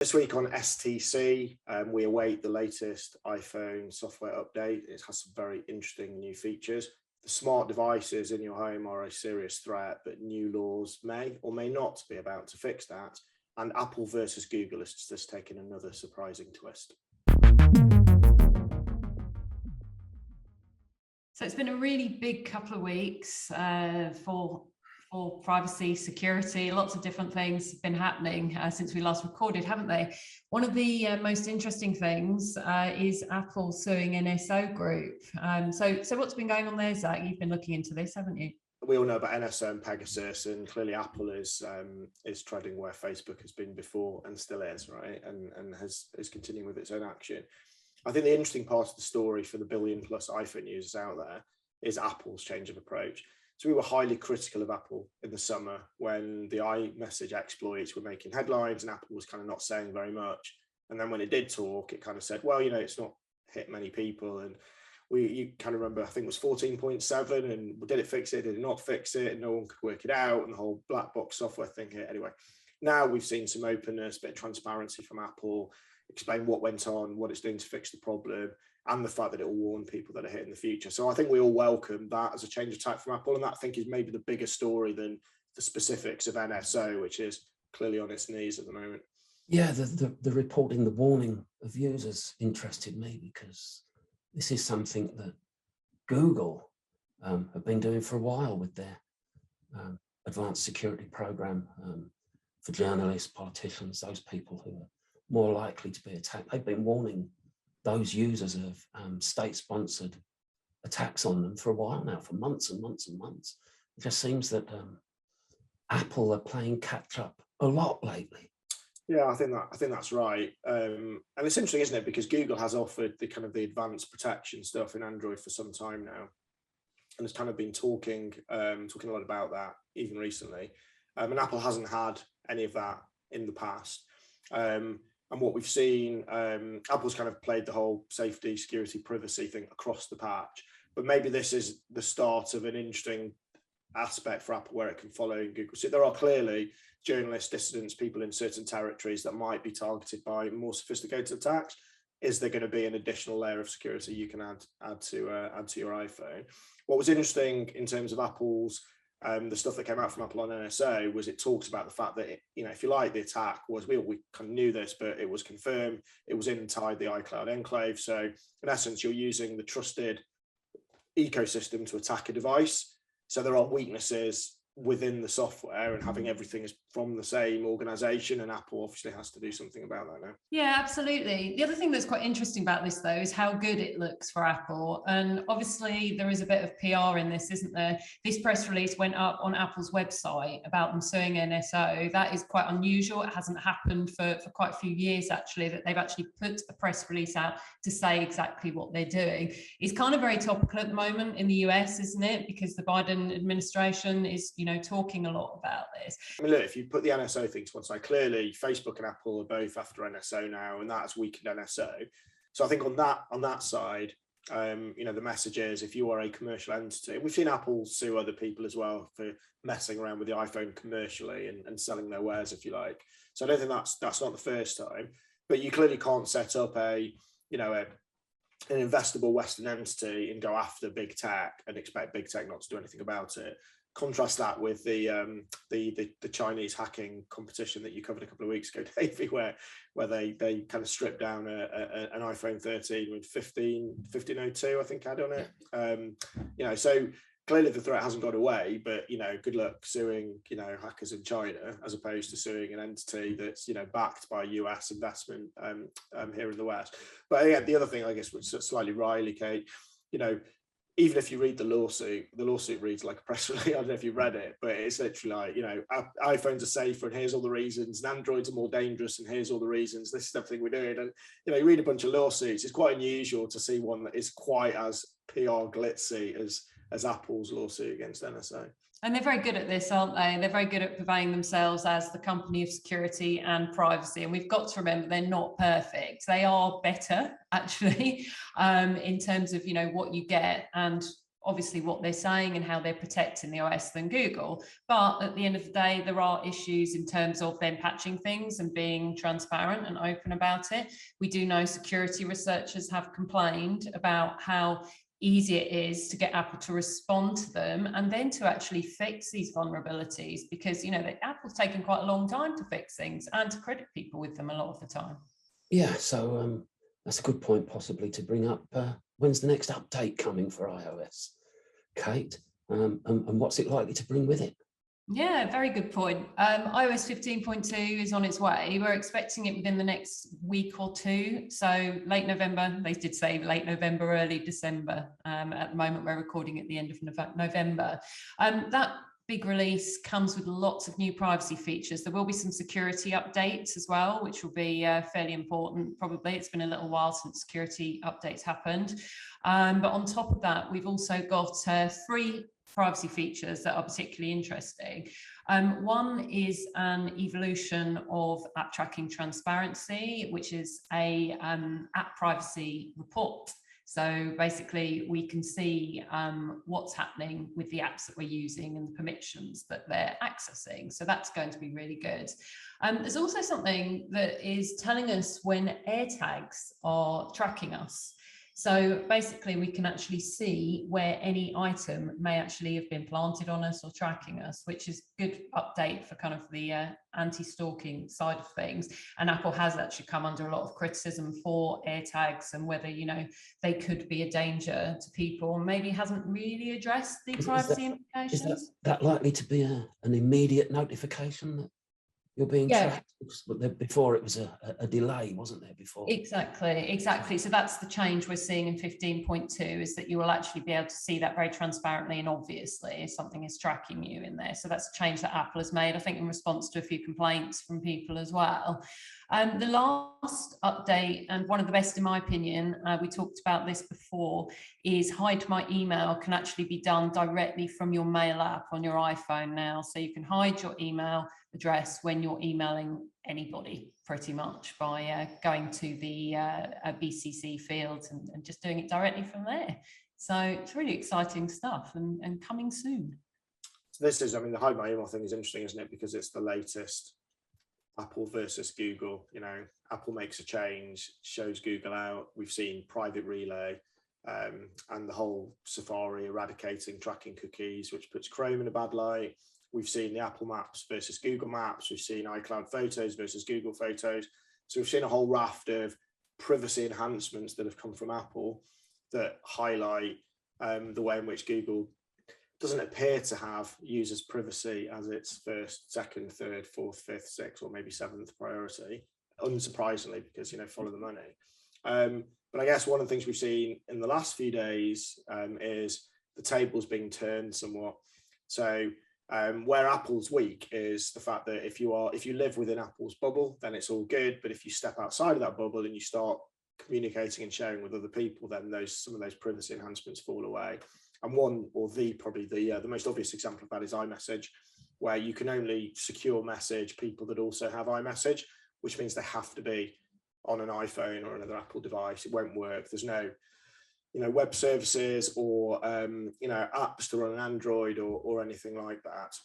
This week on STC, we await the latest iPhone software update. It has some very interesting new features. The smart devices in your home are a serious threat, but new laws may or may not be about to fix that. And Apple versus Google has just taken another surprising twist. So it's been a really big couple of weeks for privacy, security. Lots of different things have been happening since we last recorded, haven't they? One of the most interesting things is Apple suing NSO Group. So what's been going on there, Zach? You've been looking into this, haven't you? We all know about NSO and Pegasus, and clearly Apple is treading where Facebook has been before and still is, right? And is continuing with its own action. I think the interesting part of the story for the billion plus iPhone users out there is Apple's change of approach. So we were highly critical of Apple in the summer when the iMessage exploits were making headlines and Apple was kind of not saying very much. And then when it did talk, it kind of said, well, it's not hit many people. And you kind of remember, I think it was 14.7, and did it fix it? Did it not fix it? And no one could work it out. And the whole black box software thing hit. Anyway, now we've seen some openness, a bit of transparency from Apple, explain what went on, what it's doing to fix the problem, and the fact that it will warn people that are hit in the future. So I think we all welcome that as a change of tack from Apple, and that I think is maybe the bigger story than the specifics of NSO, which is clearly on its knees at the moment. Yeah, the reporting, the warning of users interested me because this is something that Google have been doing for a while with their advanced security program for journalists, politicians, those people who are more likely to be attacked. They've been warning those users of state-sponsored attacks on them for a while now, for months and months and months. It just seems that Apple are playing catch-up a lot lately. Yeah, I think that's right. And it's interesting, isn't it? Because Google has offered the kind of the advanced protection stuff in Android for some time now, and has kind of been talking a lot about that even recently. And Apple hasn't had any of that in the past. And what we've seen, Apple's kind of played the whole safety, security, privacy thing across the patch. But maybe this is the start of an interesting aspect for Apple where it can follow Google. So there are clearly journalists, dissidents, people in certain territories that might be targeted by more sophisticated attacks. Is there going to be an additional layer of security you can add to your iPhone? What was interesting in terms of Apple's the stuff that came out from Apple on NSO was it talks about the fact that, if you like, the attack was, we kind of knew this, but it was confirmed, it was inside the iCloud enclave. So in essence, you're using the trusted ecosystem to attack a device. So there are weaknesses within the software, and having everything is from the same organization, and Apple obviously has to do something about that now. Yeah, absolutely. The other thing that's quite interesting about this, though, is how good it looks for Apple. And obviously there is a bit of PR in this, isn't there? This press release went up on Apple's website about them suing NSO. That is quite unusual. It hasn't happened for quite a few years, actually, that they've actually put a press release out to say exactly what they're doing. It's kind of very topical at the moment in the US, isn't it? Because the Biden administration is, talking a lot about this. I mean, look, if you put the NSO thing to one side, clearly Facebook and Apple are both after NSO now, and that has weakened NSO. So I think on that side, the message is, if you are a commercial entity, we've seen Apple sue other people as well for messing around with the iPhone commercially and selling their wares, if you like. So I don't think that's not the first time, but you clearly can't set up an investable Western entity and go after big tech and expect big tech not to do anything about it. Contrast that with the Chinese hacking competition that you covered a couple of weeks ago, Davey, where they kind of stripped down an iPhone 13 with 1502, I think, had on it. So clearly the threat hasn't got away, but good luck suing hackers in China as opposed to suing an entity that's backed by US investment here in the West. But yeah, the other thing, I guess, which is slightly wryly, Kate, even if you read the lawsuit reads like a press release. I don't know if you read it, but it's literally like, iPhones are safer and here's all the reasons, and Androids are more dangerous and here's all the reasons. This is everything we're doing. And, you read a bunch of lawsuits. It's quite unusual to see one that is quite as PR glitzy as Apple's lawsuit against NSO. And they're very good at this, aren't they? They're very good at purveying themselves as the company of security and privacy. And we've got to remember they're not perfect. They are better, actually, in terms of, what you get. And obviously what they're saying and how they're protecting the OS than Google. But at the end of the day, there are issues in terms of them patching things and being transparent and open about it. We do know security researchers have complained about how easy it is to get Apple to respond to them and then to actually fix these vulnerabilities, because, you know, Apple's taken quite a long time to fix things and to credit people with them a lot of the time. Yeah, so that's a good point possibly to bring up. When's the next update coming for iOS, Kate? And what's it likely to bring with it? Yeah, very good point. iOS 15.2 is on its way. We're expecting it within the next week or two. So late November, they did say late November, early December. At the moment, we're recording at the end of November. That big release comes with lots of new privacy features. There will be some security updates as well, which will be fairly important. Probably it's been a little while since security updates happened. But on top of that, we've also got 3 privacy features that are particularly interesting. One is an evolution of app tracking transparency, which is a app privacy report. So basically we can see what's happening with the apps that we're using and the permissions that they're accessing. So that's going to be really good. There's also something that is telling us when AirTags are tracking us. So basically we can actually see where any item may actually have been planted on us or tracking us, which is good update for kind of the anti-stalking side of things. And Apple has actually come under a lot of criticism for AirTags and whether, you know, they could be a danger to people, and maybe hasn't really addressed the privacy implications. Is that likely to be an immediate notification that you're being tracked? Before it was a delay, wasn't there before? Exactly. So that's the change we're seeing in 15.2, is that you will actually be able to see that very transparently and obviously if something is tracking you in there. So that's a change that Apple has made, I think, in response to a few complaints from people as well. The last update, and one of the best in my opinion, we talked about this before, is Hide My Email can actually be done directly from your mail app on your iPhone now. So you can hide your email address when you're emailing anybody, pretty much, by going to the BCC field and just doing it directly from there. So it's really exciting stuff and coming soon. So this is, I mean, the Hide My Email thing is interesting, isn't it? Because it's the latest Apple versus Google. You know, Apple makes a change, shows Google out. We've seen private relay and the whole Safari eradicating tracking cookies, which puts Chrome in a bad light. We've seen the Apple Maps versus Google Maps. We've seen iCloud Photos versus Google Photos. So we've seen a whole raft of privacy enhancements that have come from Apple that highlight the way in which Google doesn't appear to have users' privacy as its first, second, third, fourth, fifth, sixth, or maybe seventh priority, unsurprisingly, because, you know, follow the money. But I guess one of the things we've seen in the last few days is the tables being turned somewhat. So where Apple's weak is the fact that if you live within Apple's bubble, then it's all good. But if you step outside of that bubble and you start communicating and sharing with other people, then some of those privacy enhancements fall away. And one, or probably the most obvious example of that is iMessage, where you can only secure message people that also have iMessage, which means they have to be on an iPhone or another Apple device. It won't work. There's no, you know, web services or you know, apps to run an Android or anything like that.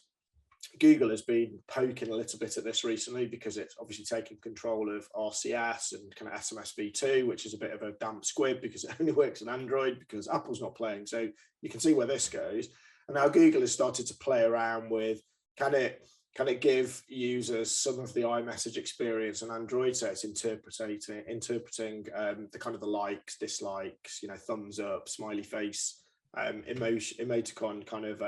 Google has been poking a little bit at this recently because it's obviously taken control of RCS and kind of SMS v2, which is a bit of a damp squib because it only works on Android because Apple's not playing. So you can see where this goes. And now Google has started to play around with, can it give users some of the iMessage experience on Android? So it's interpreting the kind of the likes, dislikes, you know, thumbs up, smiley face, emoticon kind of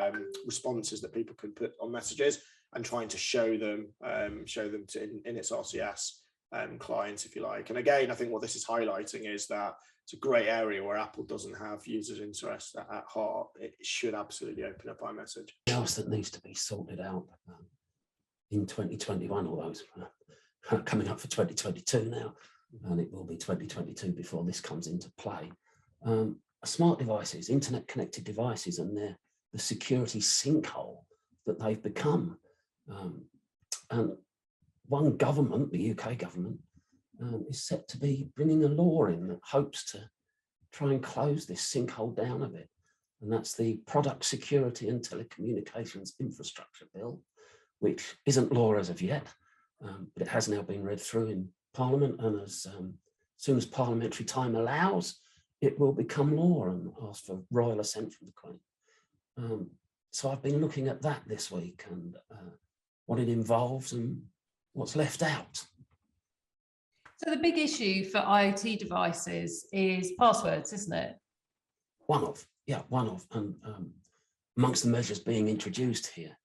responses that people can put on messages, and trying to show them in its RCS client, if you like. And again, I think what this is highlighting is that it's a great area where Apple doesn't have users' interest at heart. It should absolutely open up iMessage. Else that needs to be sorted out in 2021, although it's coming up for 2022 now, and it will be 2022 before this comes into play. Smart devices, internet connected devices, and the security sinkhole that they've become. And one government, the UK government, is set to be bringing a law in that hopes to try and close this sinkhole down a bit. and that's the Product Security and Telecommunications Infrastructure Bill, which isn't law as of yet, but it has now been read through in Parliament, and as soon as parliamentary time allows, it will become law and ask for royal assent from the Queen. So I've been looking at that this week and what it involves and what's left out. So the big issue for IoT devices is passwords, isn't it? One of. And amongst the measures being introduced here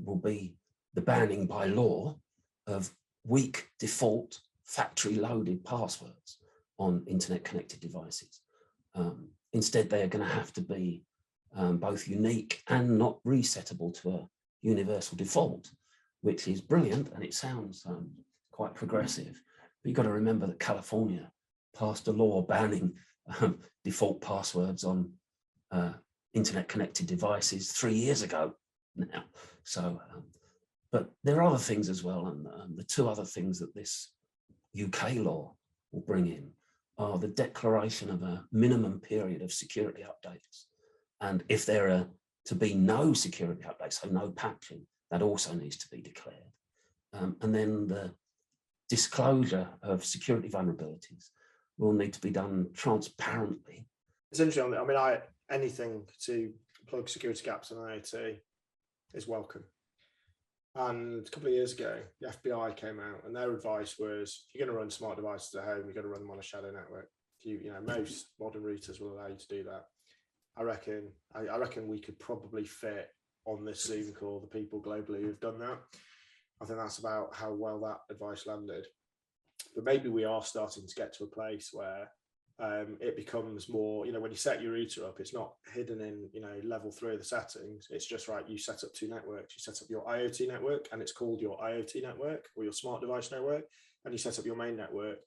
will be the banning by law of weak default factory loaded passwords on internet connected devices. Instead, they are going to have to be both unique and not resettable to a universal default, which is brilliant, and it sounds quite progressive. But you've got to remember that California passed a law banning default passwords on internet connected devices 3 years ago now. So, but there are other things as well, and the two other things that this UK law will bring in are the declaration of a minimum period of security updates. And if there are to be no security updates, so no patching, that also needs to be declared. And then the disclosure of security vulnerabilities will need to be done transparently. It's interesting. I mean, anything to plug security gaps in IoT is welcome. And a couple of years ago, the FBI came out and their advice was, if you're going to run smart devices at home, you've got to run them on a shadow network. Most modern routers will allow you to do that. I reckon we could probably fit on this Zoom call the people globally who've done that. I think that's about how well that advice landed. But maybe we are starting to get to a place where it becomes more, when you set your router up, it's not hidden in, level 3 of the settings. It's just right. You set up 2 networks. You set up your IoT network, and it's called your IoT network or your smart device network. And you set up your main network,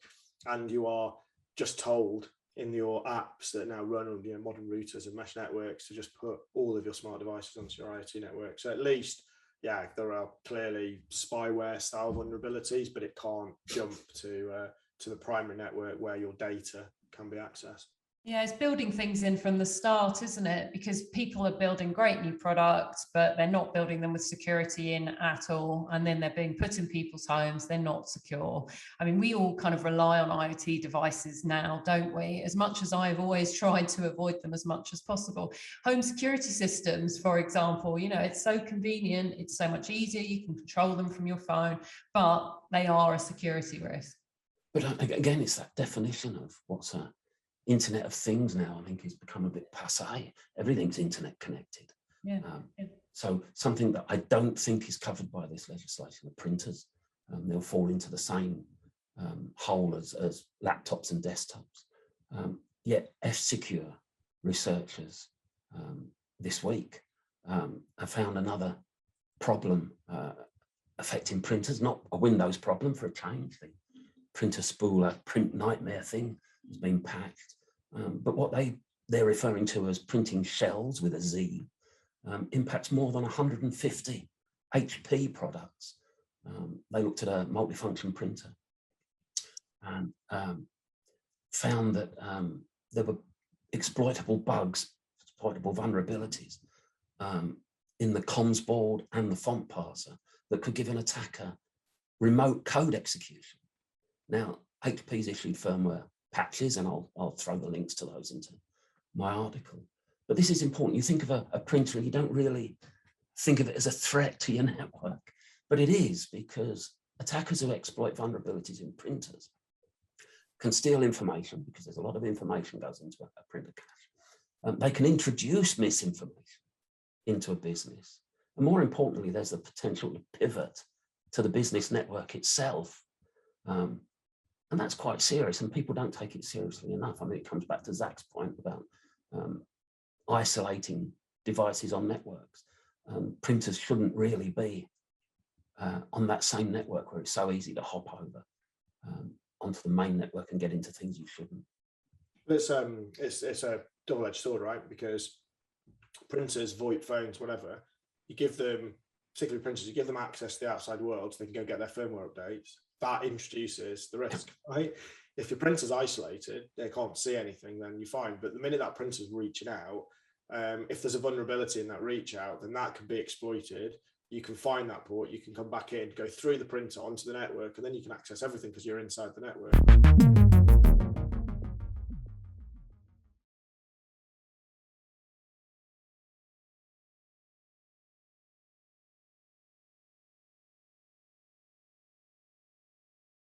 and you are just told in your apps that now run on modern routers and mesh networks to just put all of your smart devices onto your IoT network. So at least, there are clearly spyware style vulnerabilities, but it can't jump to the primary network where your data can be accessed. Yeah, it's building things in from the start, isn't it? Because people are building great new products, but they're not building them with security in at all. And then they're being put in people's homes. They're not secure. I mean, we all kind of rely on IoT devices now, don't we? As much as I've always tried to avoid them as much as possible. Home security systems, for example, it's so convenient. It's so much easier. You can control them from your phone, but they are a security risk. But again, it's that definition of what's a Internet of Things now, I think, has become a bit passé. Everything's internet connected. Yeah. So something that I don't think is covered by this legislation are printers. They'll fall into the same hole as laptops and desktops. Yet F-Secure researchers this week have found another problem affecting printers, not a Windows problem for a change. The printer spooler print nightmare thing has been patched. But what they're referring to as printing shells with a Z impacts more than 150 HP products. They looked at a multifunction printer and found that there were exploitable bugs, exploitable vulnerabilities in the comms board and the font parser that could give an attacker remote code execution. Now, HP's issued firmware patches, and I'll throw the links to those into my article. But this is important. You think of a printer, you don't really think of it as a threat to your network, but it is, because attackers who exploit vulnerabilities in printers can steal information, because there's a lot of information goes into a printer cache. They can introduce misinformation into a business. And more importantly, there's the potential to pivot to the business network itself. And that's quite serious, and people don't take it seriously enough. I mean, it comes back to Zach's point about isolating devices on networks. Printers shouldn't really be on that same network where it's so easy to hop over onto the main network and get into things you shouldn't. It's a double-edged sword, right? Because printers, VoIP phones, whatever, you give them, particularly printers, you give them access to the outside world so they can go get their firmware updates. That introduces the risk, right? If your printer's isolated, they can't see anything, then you're fine. But the minute that printer's reaching out, If there's a vulnerability in that reach out, then that can be exploited. You can find that port, you can come back in, go through the printer onto the network, and then you can access everything because you're inside the network.